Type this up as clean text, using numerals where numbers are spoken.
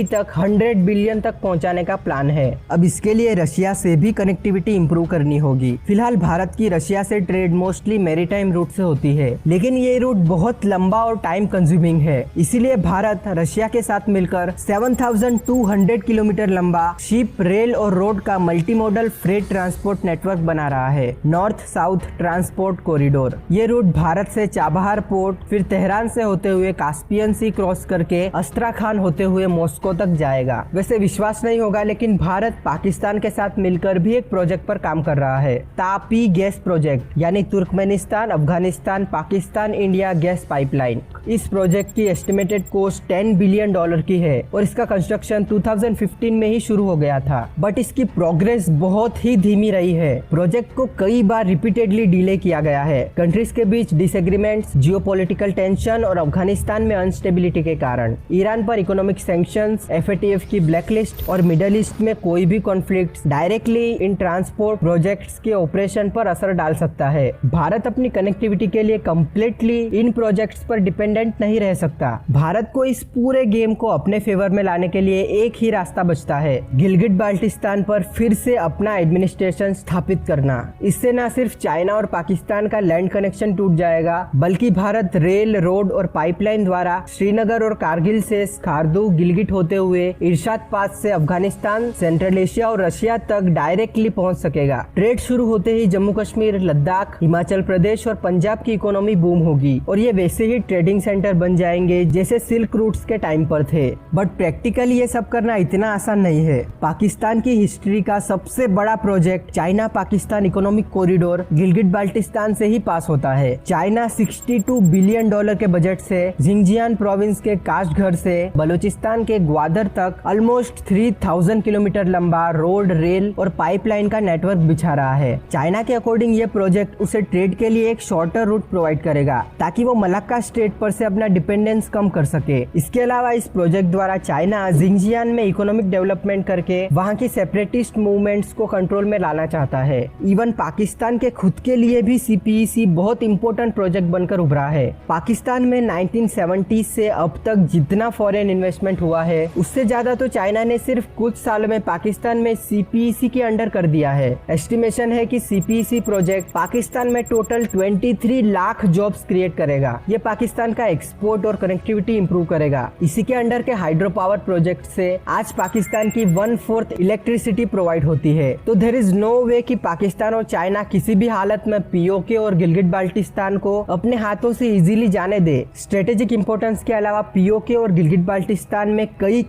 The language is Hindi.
तक 100 बिलियन तक पहुंचाने का प्लान है। अब इसके लिए रशिया से भी कनेक्टिविटी इंप्रूव करनी होगी। फिलहाल भारत की रशिया से ट्रेड मोस्टली मैरीटाइम रूट से होती है, लेकिन ये रूट बहुत लंबा और टाइम कंज्यूमिंग है। इसीलिए भारत रशिया के साथ मिलकर 7200 किलोमीटर लंबा शिप, रेल और रोड का मल्टीमोडल फ्रेट ट्रांसपोर्ट नेटवर्क बना रहा है, नॉर्थ साउथ ट्रांसपोर्ट कॉरिडोर। ये रूट भारत से चाबहार पोर्ट, फिर तेहरान से होते हुए कास्पियन सी क्रॉस करके अस्ट्राखान होते हुए मॉस्को तक जाएगा। वैसे विश्वास नहीं होगा, लेकिन भारत पाकिस्तान के साथ मिलकर भी एक प्रोजेक्ट पर काम कर रहा है, तापी गैस प्रोजेक्ट, यानी Turkmenistan, Afghanistan, Pakistan, India gas pipeline. इस प्रोजेक्ट की एस्टिमेटेड कॉस्ट $10 बिलियन की है और इसका कंस्ट्रक्शन 2015 में ही शुरू हो गया था, बट इसकी प्रोग्रेस बहुत ही धीमी रही है। प्रोजेक्ट को कई बार रिपीटेडली डिले किया गया है, कंट्रीज के बीच डिसएग्रीमेंट्स, जियोपॉलिटिकल टेंशन और अफगानिस्तान में अनस्टेबिलिटी के कारण। ईरान पर इकोनॉमिक सैंक्शंस, FATF की ब्लैकलिस्ट और मिडल ईस्ट में कोई भी conflict directly in transport projects के ऑपरेशन पर असर डाल सकता है। भारत अपनी कनेक्टिविटी के लिए कम्प्लीटली इन प्रोजेक्ट्स पर डिपेंडेंट नहीं रह सकता। भारत को इस पूरे गेम को अपने फेवर में लाने के लिए एक ही रास्ता बचता है, गिलगिट बाल्टिस्तान पर फिर से अपना एडमिनिस्ट्रेशन स्थापित करना। इससे न सिर्फ चाइना और पाकिस्तान का लैंड कनेक्शन टूट जाएगा, बल्कि भारत रेल, रोड और पाइपलाइन द्वारा श्रीनगर और कारगिल से स्कार्दू, गिलगिट होते हुए इरशाद पास से अफगानिस्तान, सेंट्रल एशिया और रशिया तक डायरेक्टली पहुंच सकेगा। ट्रेड शुरू होते ही जम्मू कश्मीर, लद्दाख, हिमाचल प्रदेश और पंजाब की इकोनॉमी बूम होगी और ये वैसे ही ट्रेडिंग सेंटर बन जाएंगे जैसे सिल्क रूट्स के टाइम पर थे। बट प्रैक्टिकली ये सब करना इतना आसान नहीं है। पाकिस्तान की हिस्ट्री का सबसे बड़ा project China Pakistan economic corridor Gilgit Baltistan से ही पास होता है। चाइना $62 बिलियन के बजट से जिंगजियान प्रोविंस के काशघर से बलूचिस्तान के ग्वादर तक ऑलमोस्ट 3000 किलोमीटर लंबा रोड, रेल और पाइपलाइन का नेटवर्क बिछा रहा है। चाइना के अकॉर्डिंग ये प्रोजेक्ट उसे ट्रेड के लिए एक शॉर्टर रूट प्रोवाइड करेगा, ताकि वो मलक्का स्टेट पर से अपना डिपेंडेंस कम कर सके। इसके अलावा इस प्रोजेक्ट द्वारा चाइना जिंगजियान में इकोनॉमिक डेवलपमेंट करके वहाँ की सेपरेटिस्ट मूवमेंट्स को कंट्रोल में लाना चाहता है। इवन पाकिस्तान के खुद के लिए भी CPEC बहुत इंपॉर्टेंट प्रोजेक्ट बनकर उभरा है। पाकिस्तान में 1970 से अब तक जितना फॉरेन इन्वेस्टमेंट हुआ है, उससे ज्यादा तो चाइना ने सिर्फ कुछ साल में पाकिस्तान में CPEC के अंडर कर दिया है। एस्टिमेशन है कि CPEC प्रोजेक्ट पाकिस्तान में टोटल 23 लाख जॉब्स क्रिएट करेगा। ये पाकिस्तान का एक्सपोर्ट और कनेक्टिविटी इंप्रूव करेगा। इसी के अंडर के हाइड्रो पावर प्रोजेक्ट से आज पाकिस्तान की 1/4 इलेक्ट्रिसिटी प्रोवाइड होती है। तो देयर इज नो वे कि पाकिस्तान और चाइना किसी भी हालत में POK और गिलगिट बाल्टिस्तान को अपने हाथों से इजीली जाने दे। स्ट्रेटेजिक इंपॉर्टेंस के अलावा POK और गिलगिट बाल्टिस्तान में कई